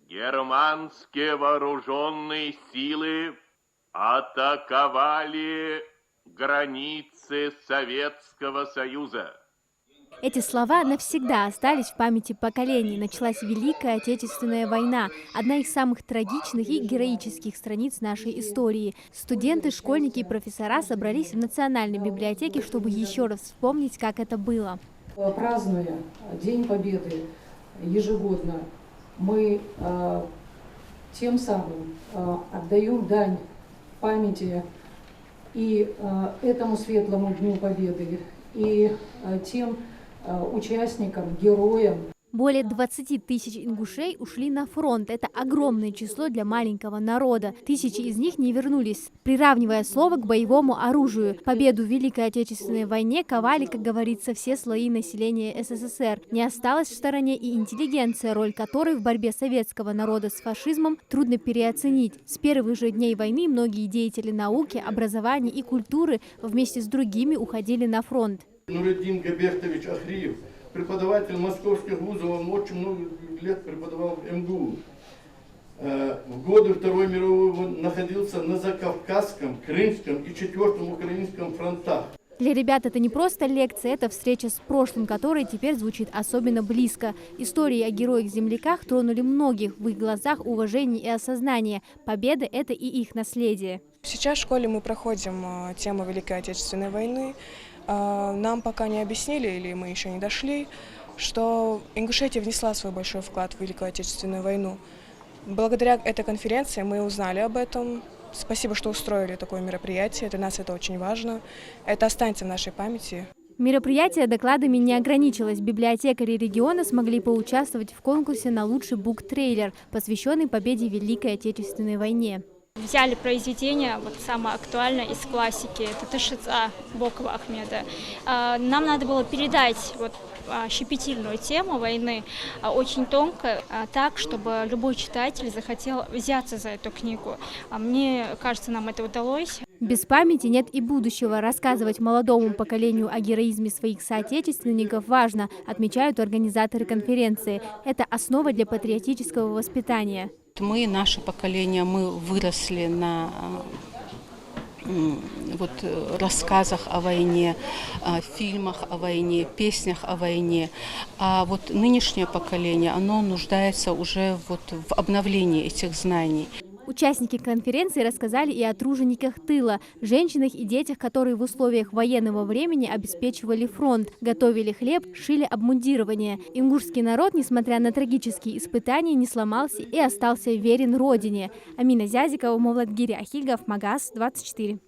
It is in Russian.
Германские вооруженные силы атаковали границы Советского Союза. Эти слова навсегда остались в памяти поколений. Началась Великая Отечественная война, одна из самых трагичных и героических страниц нашей истории. Студенты, школьники и профессора собрались в Национальной библиотеке, чтобы еще раз вспомнить, как это было. Празднуя День Победы ежегодно, мы тем самым отдаем дань памяти и этому светлому Дню Победы, и тем участникам, героям. Более 20 тысяч ингушей ушли на фронт. Это огромное число для маленького народа. Тысячи из них не вернулись, приравнивая слово к боевому оружию. Победу в Великой Отечественной войне ковали, как говорится, все слои населения СССР. Не осталась в стороне и интеллигенция, роль которой в борьбе советского народа с фашизмом трудно переоценить. С первых же дней войны многие деятели науки, образования и культуры вместе с другими уходили на фронт. Нуриддин Габертович Ахриев, преподаватель московских вузов, он очень много лет преподавал в МГУ. В годы Второй мировой он находился на Закавказском, Крымском и 4-м Украинском фронтах. Для ребят это не просто лекция, это встреча с прошлым, которое теперь звучит особенно близко. Истории о героях-земляках тронули многих, в их глазах уважение и осознание. Победа – это и их наследие. Сейчас в школе мы проходим тему Великой Отечественной войны. Нам пока не объяснили, или мы еще не дошли, что Ингушетия внесла свой большой вклад в Великую Отечественную войну. Благодаря этой конференции мы узнали об этом. Спасибо, что устроили такое мероприятие. Для нас это очень важно. Это останется в нашей памяти. Мероприятие докладами не ограничилось. Библиотекари региона смогли поучаствовать в конкурсе на лучший буктрейлер, посвященный победе в Великой Отечественной войне. Взяли произведение, вот самое актуальное из классики, это Ташица Бокова Ахмеда. Нам надо было передать вот щепетильную тему войны, очень тонко, так, чтобы любой читатель захотел взяться за эту книгу. Мне кажется, нам это удалось. Без памяти нет и будущего. Рассказывать молодому поколению о героизме своих соотечественников важно, отмечают организаторы конференции. Это основа для патриотического воспитания. Мы, наше поколение, мы выросли на рассказах о войне, фильмах о войне, песнях о войне. А вот нынешнее поколение, оно нуждается уже в обновлении этих знаний. Участники конференции рассказали и о тружениках тыла, женщинах и детях, которые в условиях военного времени обеспечивали фронт, готовили хлеб, шили обмундирование. Ингушский народ, несмотря на трагические испытания, не сломался и остался верен родине. Амина Зязикова, Мовладгири Ахильгов, Магаз, 24.